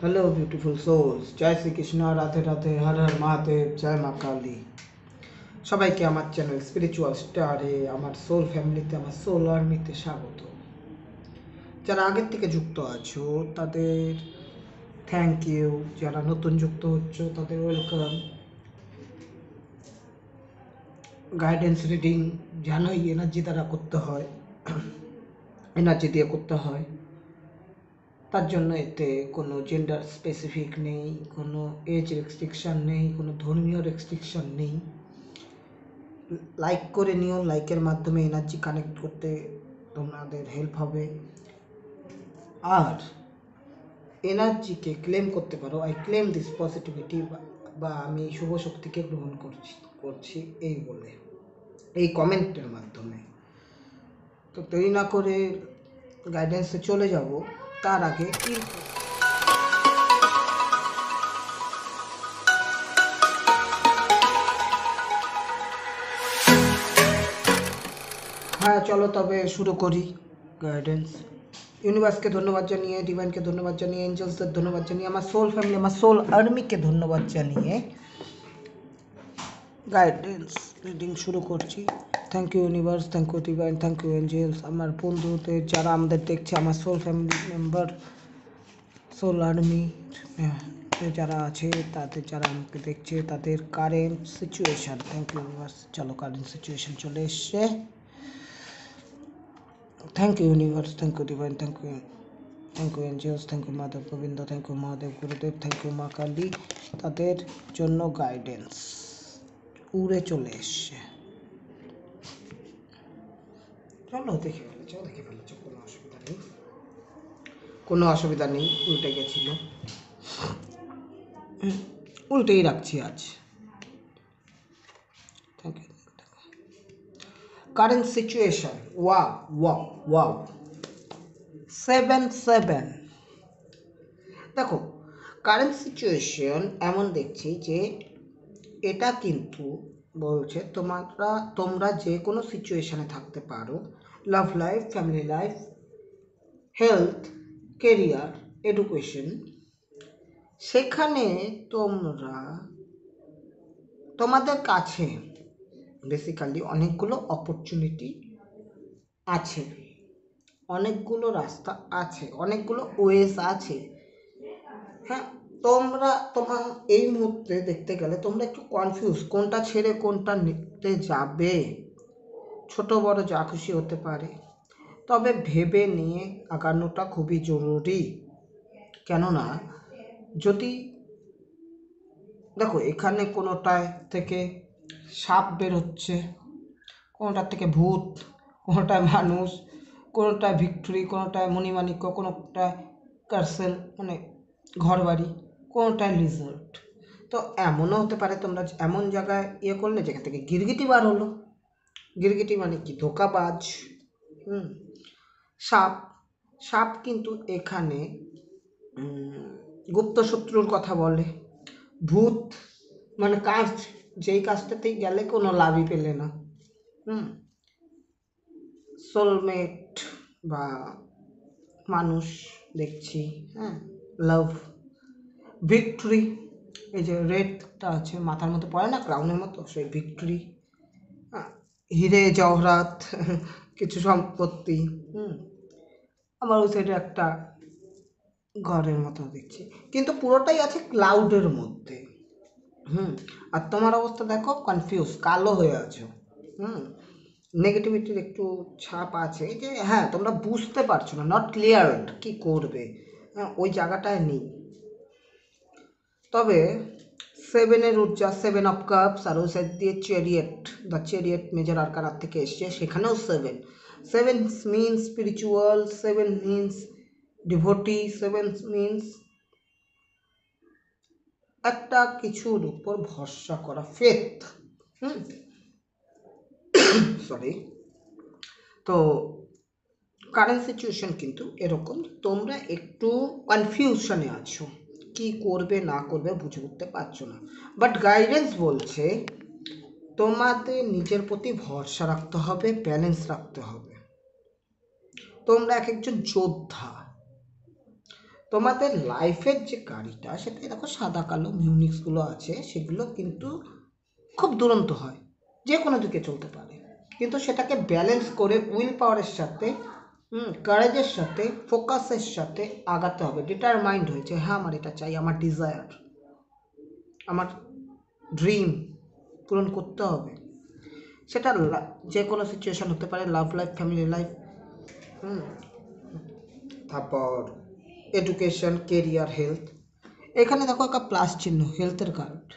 Hello beautiful souls, जय श्री कृष्ण, राधे राधे, हर हर महादेव, जय মা কালী। সবাইকে আমার চ্যানেল স্পিরিচুয়াল স্টারে, আমার সোল ফ্যামিলিতে, আমার সোল আর্মিতে স্বাগত। যারা আগের থেকে যুক্ত আছো তাদের থ্যাংক ইউ, যারা নতুন যুক্ত হচ্ছ তাদের ওয়েলকাম। গাইডেন্স রিডিং জানোই এনার্জি দ্বারা করতে হয়, এনার্জি দিয়ে করতে হয়। তার জন্য এতে কোনো জেন্ডার স্পেসিফিক নেই, কোনো এজ রেস্ট্রিকশান নেই, কোনো ধর্মীয় রেস্ট্রিকশান নেই। লাইক করে নিও, লাইকের মাধ্যমে এনার্জি কানেক্ট করতে তোমাদের হেল্প হবে। আর এনার্জিকে ক্লেম করতে পারো, আই ক্লেম দিস পজিটিভিটি, বা আমি শুভ শক্তিকে গ্রহণ করছি এই বলে, এই কমেন্টের মাধ্যমে। তো দেরি না করে গাইডেন্সে চলে যাব। তার আগে হ্যাঁ, চলো তবে শুরু করি গাইডেন্স। ইউনিভার্সকে ধন্যবাদ জানিয়ে, ডিভাইনকে ধন্যবাদ জানিয়ে, এঞ্জেলসদের ধন্যবাদ জানিয়ে, আমার সোল ফ্যামিলি, আমার সোল আর্মিকে ধন্যবাদ জানিয়ে গাইডেন্স রিডিং শুরু করছি। Thank you universe, thank you divine, thank you angels, আমার বন্ধুদের যারা আমাদের দেখছে, আমার soul family member, soul army যারা আছে, তাদের যারা আমাকে দেখছে, তাদের current situation. Thank you universe. চলো, কারেন্ট সিচুয়েশান চলে এসছে। Thank you universe, thank you divine, thank you angels, thank you Madhav Gobinda, thank you Mahadev Gurudev, thank you মা কালী। তাদের জন্য গাইডেন্স উড়ে চলে এসছে। চলো দেখে ফেলেছ, কোনো অসুবিধা নেই, উল্টে গেছিল, উল্টেই রাখছি আজ। Thank you. Current situation, wow wow wow, 7-7। দেখো, কারেন্ট সিচুয়েশন এমন দেখছি যে এটা কিন্তু বলছে তোমরা যে কোনো সিচুয়েশনে থাকতে পারো, love life, family life, health, career, education, সেখানে তোমাদের কাছে বেসিক্যালি অনেকগুলো অপরচুনিটি আছে, অনেকগুলো রাস্তা আছে, অনেকগুলো ওয়েস আছে। হ্যাঁ, তোমার এই মুহূর্তে দেখতে গেলে তোমরা একটু কনফিউজ, কোনটা ছেড়ে কোনটা নিতে যাবে। ছোট বড় যা খুশি হতে পারে, তবে ভেবে নিয়ে আগানোটা খুবই জরুরি। কেননা যদি দেখো, এখানে কোনোটায় থেকে সাপ বেরোচ্ছে, কোনোটার থেকে ভূত, কোনোটায় মানুষ, কোনোটায় ভিক্টরি, কোনোটায় মণিমাণিক্য, কোনোটায় কার্সেল মানে ঘর বাড়ি, কোনোটায় রিজল্ট। তো এমনও হতে পারে তোমরা এমন জায়গায় করলে যেখান থেকে গিরগিটি বার হলো। গিরগিটি মানে কি? ধোঁকাবাজ। সাপ, সাপ কিন্তু এখানে গুপ্ত শত্রুর কথা বলে। ভূত মানে কাজ, যেই কাজটাতেই গেলে কোনো লাভই পেলে না। সোলমেট বা মানুষ দেখছি। হ্যাঁ, লাভ, ভিক্টরি, এই যে রেডটা আছে মাথার মতো পড়ে না, ক্রাউনের মতো, সেই ভিক্টরি, হিরে জহরাত, কিছু সম্পত্তি। আবার ওই সাইডে একটা ঘরের মতো দেখছি, কিন্তু পুরোটাই আছে ক্লাউডের মধ্যে। আর তোমার অবস্থা দেখো, কনফিউজ, কালো হয়ে আছো। নেগেটিভিটির একটু ছাপ আছে, যে হ্যাঁ তোমরা বুঝতে পারছো না, নট ক্লিয়ার কি করবে, ওই জায়গাটায় নেই। তবে 7-এর ঊর্জা, 7 অফ কাপস, আর ওই সাইড দিয়ে চ্যারিয়েট, দ্য চ্যারিয়েট মেজর আরকানার থেকে এসছে, সেখানেও 7 means spiritual, 7 means devotee, 7 means একটা কিছুর উপর ভরসা করা, ফেথ। সরি। তো কারেন্ট সিচুয়েশন কিন্তু এরকম, তোমরা একটু কনফিউশনে আছো, কি করবে না করবে বুঝে উঠতে পারছো না। বাট গাইডেন্স বলছে তোমাদের নিজের প্রতি ভরসা রাখতে হবে, ব্যালেন্স রাখতে হবে। তোমরা এক একজন যোদ্ধা, তোমাদের লাইফের যে গাড়িটা সেটা দেখো সাদা কালো মিউনিক্সগুলো আছে, সেগুলো কিন্তু খুব দুরন্ত হয়, যে কোনো দিকে চলতে পারে, কিন্তু সেটাকে ব্যালেন্স করে উইল পাওয়ারের সাথে কারেজের সাথে ফোকাসের সাথে আগাতে হবে। ডিটারমাইন্ড হয়েছে, হ্যাঁ আমার এটা চাই, আমার ডিজায়ার, আমার ড্রিম পূরণ করতে হবে। সেটা যে কোনো সিচুয়েশান হতে পারে, লাভ লাইফ, ফ্যামিলি লাইফ, তারপর এডুকেশন, কেরিয়ার, হেলথ। এখানে দেখো একটা প্লাস চিহ্ন, হেলথের কার্ড।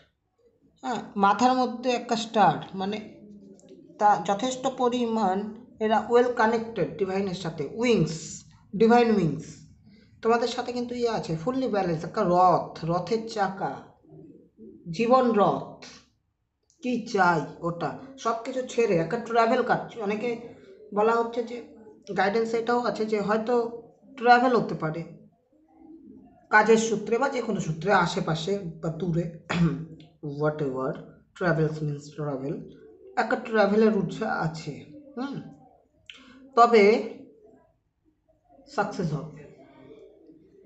হ্যাঁ, মাথার মধ্যে একটা স্টার, মানে তা যথেষ্ট পরিমাণ এরা ওয়েল কানেক্টেড ডিভাইনের সাথে, উইংস, ডিভাইন উইংস। তোমাদের সাথে কিন্তু ইয়ে আছে, ফুললি ব্যালেন্স, একটা রথের চাকা, জীবন রথ, কি চাই ওটা সব কিছু ছেড়ে একটা ট্রাভেল কাজ। অনেকে বলা হচ্ছে যে গাইডেন্স এটাও আছে যে হয়তো ট্রাভেল হতে পারে কাজের সূত্রে বা যে কোনো সূত্রে, আশেপাশে বা দূরে, what ever travels means travel, একটা ট্রাভেলের উৎসাহ আছে। তবে সাকসেস হবে,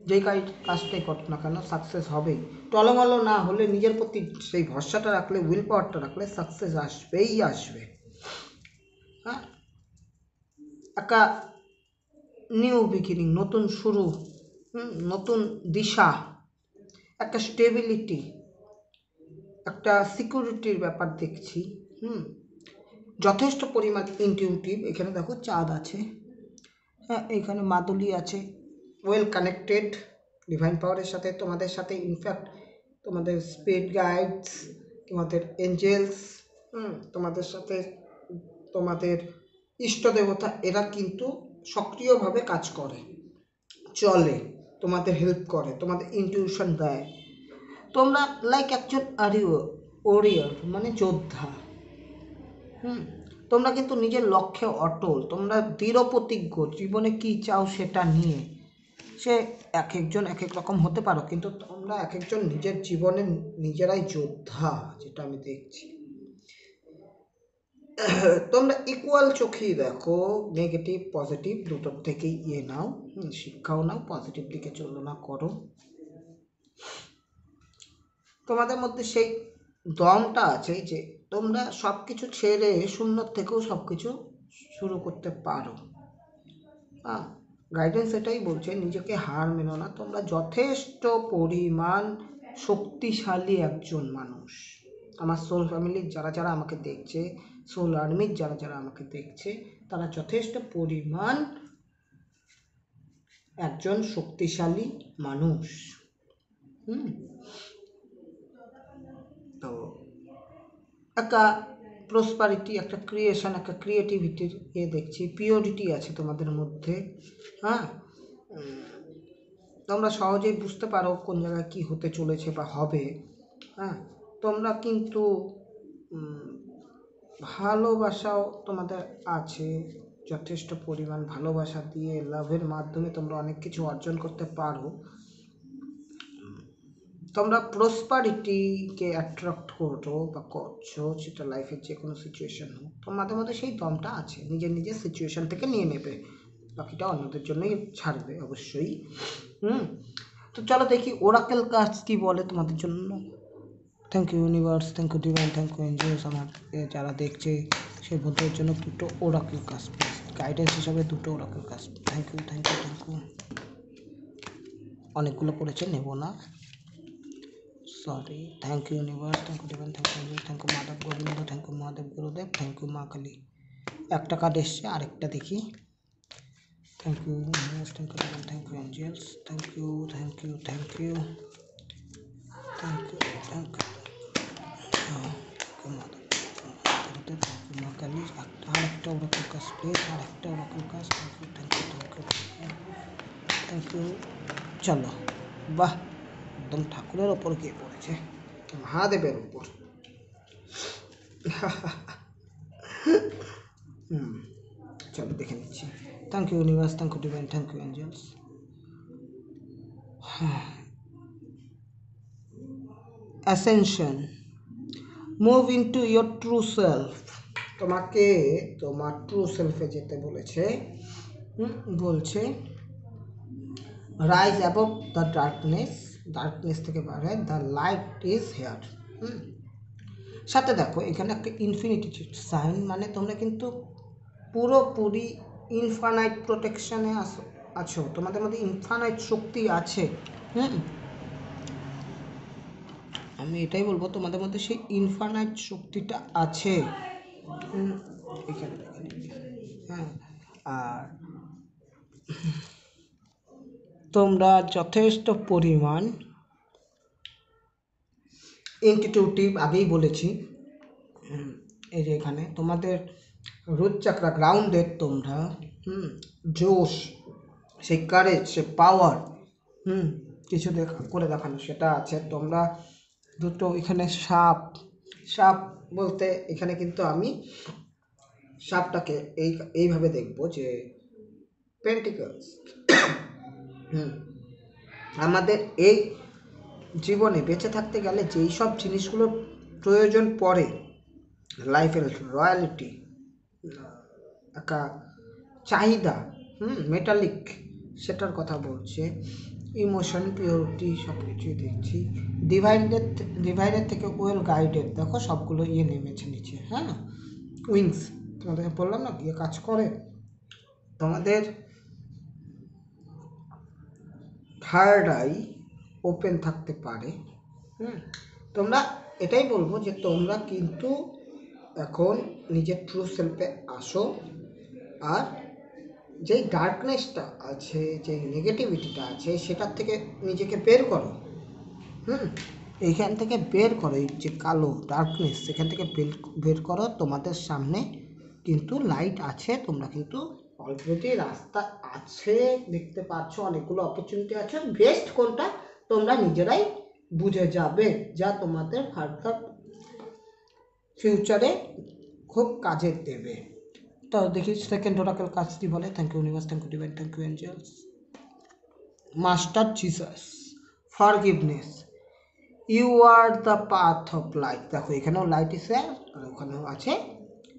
যেই কাজটাই করো না কেন সাকসেস হবেই। টলমলো না হলে, নিজের প্রতি সেই ভরসাটা রাখলে, উইল পাওয়ারটা রাখলে সাকসেস আসবেই আসবে। হ্যাঁ, একটা নিউ বিগিনিং, নতুন শুরু, নতুন দিশা, একটা স্টেবিলিটি, একটা সিকিউরিটির ব্যাপার দেখছি। যথেষ্ট পরিমাণ ইনটিউটিভ। এখানে দেখো চাঁদ আছে, হ্যাঁ এখানে মাদুলি আছে, ওয়েল কানেক্টেড ডিভাইন পাওয়ারের সাথে, তোমাদের সাথে, ইনফ্যাক্ট তোমাদের স্পিরিট গাইডস, তোমাদের এঞ্জেলস, তোমাদের সাথে তোমাদের ইষ্ট দেবতা, এরা কিন্তু সক্রিয়ভাবে কাজ করে, চলে, তোমাদের হেল্প করে, তোমাদের ইনটিউশন দেয়। তোমরা লাইক একজন ওরিয়র, মানে যোদ্ধা। তোমরা কিন্তু নিজের লক্ষ্যে অটল, তোমরা দৃঢ় প্রতিজ্ঞ জীবনে কি চাও সেটা নিয়ে। সে এক একজন এক এক রকম হতে পারো, কিন্তু তোমরা এক একজন নিজের জীবনে নিজেরাই যোদ্ধা, যেটা আমি দেখছি। তোমরা ইকুয়াল চোখেই দেখো, নেগেটিভ পজিটিভ দুটোর থেকেই ইয়ে নাও, শিক্ষাও নাও, পজিটিভ দিকে চলনা করো। তোমাদের মধ্যে সেই দমটা আছে যে তোমরা সব কিছু ছেড়ে শূন্য থেকেও সব কিছু শুরু করতে পারো। গাইডেন্স এটাই বলছে, নিজেকে হার মেনো না, তোমরা যথেষ্ট পরিমাণ শক্তিশালী একজন মানুষ। আমার সোল ফ্যামিলির যারা যারা আমাকে দেখছে, সোল আর্মির যারা যারা আমাকে দেখছে, তারা যথেষ্ট পরিমাণ একজন শক্তিশালী মানুষ। তো একটা প্রসপারিটি, একটা ক্রিয়েশন, একটা ক্রিয়েটিভিটির দেখছি, পিওরিটি আছে তোমাদের মধ্যে। হ্যাঁ, তোমরা সহজেই বুঝতে পারো কোন জায়গায় কী হতে চলেছে বা হবে। হ্যাঁ, তোমরা কিন্তু ভালোবাসাও তোমাদের আছে, যথেষ্ট পরিমাণ ভালোবাসা দিয়ে, লাভের মাধ্যমে তোমরা অনেক কিছু অর্জন করতে পারো। তোমরা প্রসপারিটিকে অ্যাট্রাক্ট করো বা করছো, সেটা লাইফের যে কোনো সিচুয়েশন হোক, তোমাদের মধ্যে সেই দমটা আছে, নিজের নিজের সিচুয়েশন থেকে নিয়ে নেবে, বাকিটা অন্যদের জন্যই ছাড়বে অবশ্যই। তো চলো দেখি ওরাকেল কার্ডস কি বলে তোমাদের জন্য। Thank you universe, thank you divine, thank you angels. আমার যারা দেখছে সেই বন্ধুদের জন্য দুটো ওরাকেল কার্ডস, গাইডেন্স হিসাবে দুটো oracle cards. Thank you, thank you, thank you. অনেকগুলো পড়েছে, নেব না, sorry. Thank you universe, thank you divine, thank you angels, thank you Madhav Gobinda, thank you Mahadev Gurudev, thank you মা কালী। একটা কার্ড এসছে, আরেকটা দেখি। Thank you universe, thank you divine, thank you angels, thank you, thank you, thank you, thank you, thank you Madhav Gurudev, thank you মা কালী। আরেকটা oracle কাজ please, আরেকটা oracle কাজ। Thank you, thank you, thank you, thank you. চলো, বাহ, একদম ঠাকুরের ওপর গিয়ে পড়েছে, মহাদেবের উপর। চলো দেখে নিচ্ছি। Thank you universe, thank you divine, thank you angels. Ascension, move into your true self. তোমাকে তোমার ট্রু সেলফে যেতে বলেছে। বলছে rise above the darkness, darkness থেকে বাড়ে, দ্য লাইট ইজ হেয়ার। সাথে দেখো এখানে একটা ইনফিনিটি সাইন, মানে তোমরা কিন্তু পুরোপুরি ইনফানাইট প্রোটেকশনে আছো, তোমাদের মধ্যে ইনফানাইট শক্তি আছে। আমি এটাই বলবো, তোমাদের মধ্যে সেই ইনফানাইট শক্তিটা আছে। এখানে হ্যাঁ, আর তোমরা যথেষ্ট পরিমাণ ইনটিউটিভ, আগেই বলেছি। এই যে এখানে তোমাদের রুট চাকরা গ্রাউন্ডেড, তোমরা জোশ, সেই কারেজ, সে পাওয়ার, কিছু করে দেখানো সেটা আছে। তোমরা দুটো এখানে সাপ, সাপ বলতে এখানে কিন্তু আমি সাপটাকে এইভাবে দেখবো যে পেন্টিকলস। আমাদের এই জীবনে বেঁচে থাকতে গেলে যেই সব জিনিসগুলোর প্রয়োজন পড়ে, লাইফের রয়্যালিটি, একটা চাহিদা, মেটালিক, সেটার কথা বলছে, ইমোশন, পিওরিটি, সব কিছুই দেখছি। ডিভাইডের থেকে ওয়েল গাইডেড, দেখো সবগুলো নেমেছে নিচে। হ্যাঁ, উইংস, তোমাদের বললাম না কাজ করে। তোমাদের থার্ড আই ওপেন থাকতে পারে। তোমরা এটাই বলবো যে তোমরা কিন্তু এখন নিজের ট্রু সেলফে আসো, আর যেই ডার্কনেসটা আছে, যেই নেগেটিভিটিটা আছে, সেটার থেকে নিজেকে বের করো। এইখান থেকে বের করো, এই যে কালো ডার্কনেস, সেখান থেকে বের করো। তোমাদের সামনে কিন্তু লাইট আছে, তোমরা কিন্তু অলরেডি রাস্তা আছে, দেখতে পাচ্ছ অনেকগুলো অপরচুনিটি আছে। বেস্ট কোনটা তোমরা নিজেরাই বুঝে যাবে, যা তোমাদের ফার্দার ফিউচারে খুব কাজে দেবে। তো দেখি সেকেন্ড ওরাকেল কাজটি বলে। Thank you universe, thank you divine, thank you angels. Master Jesus, forgiveness, you are the path of light. দেখো এখানেও লাইট আছে আর ওখানেও আছে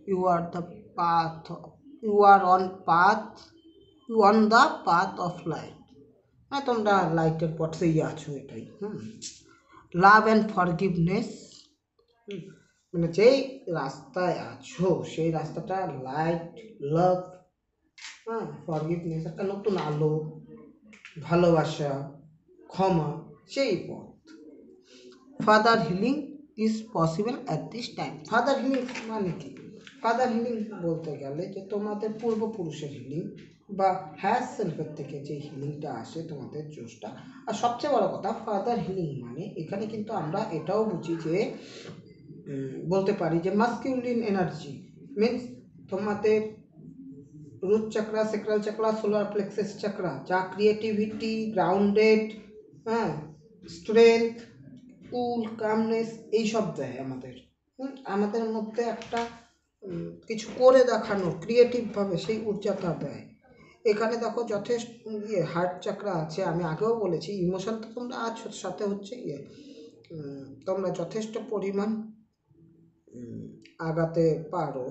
you are the path, you are on path, you on the path of light, মানে তোমরা লাইটের পথেই আছো, এটাই। লাভ অ্যান্ড ফরগিভনেস, মানে যেই রাস্তায় আছো সেই রাস্তাটা লাইট, লাভ, ফরগিভনেস, একটা নতুন আলো, ভালোবাসা, ক্ষমা, সেই পথ। Father healing is possible at this time. Father healing মানে কি? ফাদার হিলিং বলতে গেলে যে তোমাদের পূর্বপুরুষের হিলিং বা হ্যাজ সেলফের থেকে যে হিলিংটা আসে, তোমাদের জোশটা। আর সবচেয়ে বড় কথা, ফাদার হিলিং মানে এখানে কিন্তু আমরা এটাও বুঝি যে বলতে পারি যে মাস্কিউলিন এনার্জি মিনস তোমাদের রুট চাকরা, সেক্রাল চাকরা, সোলার প্লেক্সাস চাকরা, যা ক্রিয়েটিভিটি, গ্রাউন্ডেড, স্ট্রেংথ, কুল, কামনেস, এইসব দেয় আমাদের। আমাদের মধ্যে একটা কিছু করে দেখানো ক্রিয়েটিভভাবে সেই ঊর্জাটা দেয়। এখানে দেখো যথেষ্ট হার্ট চাকরা আছে, আমি আগেও বলেছি ইমোশন তো তোমরা আছো, সাথে হচ্ছে তোমরা যথেষ্ট পরিমাণ আগাতে পারো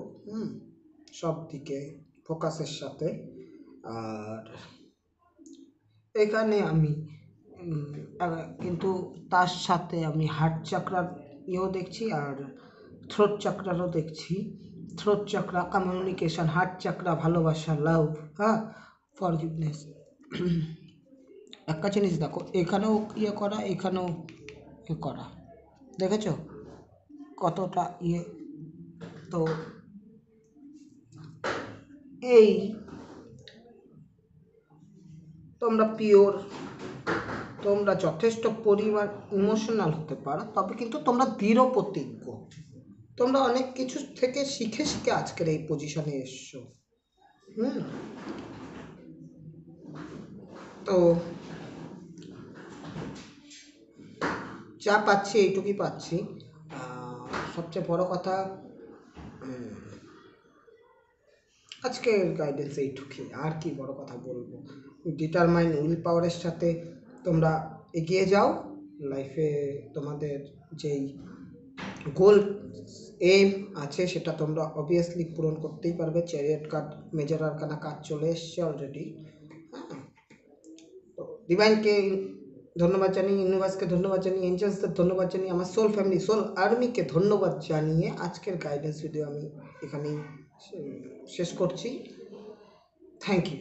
সব দিকে ফোকাসের সাথে। আর এখানে আমি কিন্তু তার সাথে আমি হার্ট চাকরার দেখছি আর থ্রোট চাকরারও দেখছি। থ্রোট চাকরা কমিউনিকেশন, হার্ট চাকরা ভালোবাসা, লাভ, ফরগিভনেস। একটা জিনিস দেখো, এখানেও করা, এখানেও করা, দেখেছো কতটা তো এই তোমরা পিওর, তোমরা যথেষ্ট পরিমাণ ইমোশনাল হতে পারো, তবে কিন্তু তোমরা দৃঢ় প্রতিজ্ঞ। তোমরা অনেক কিছু থেকে শিখে শিখে আজকের এই পজিশনে এসছো। তো যা পাচ্ছি এইটুকুই পাচ্ছি। সবচেয়ে বড় কথা আজকের গাইডেন্স এইটুকুই, আর কি বড় কথা বলবো। ডিটারমাইন উইল পাওয়ারের সাথে তোমরা এগিয়ে যাও লাইফে। তোমাদের যেই গোল এম আছে সেটা তোমরা অবভিয়াসলি পূরণ করতেই পারবে। Chariot card, major arcana card চলে এসছে অলরেডি। তো ডিভাইনকে ধন্যবাদ জানিয়ে, ইউনিভার্সকে ধন্যবাদ জানিয়ে, এঞ্জেলসদের ধন্যবাদ জানিয়ে, আমার সোল ফ্যামিলি, সোল আর্মিকে ধন্যবাদ জানিয়ে আজকের গাইডেন্স ভিডিও আমি এখানেই শেষ করছি। Thank you.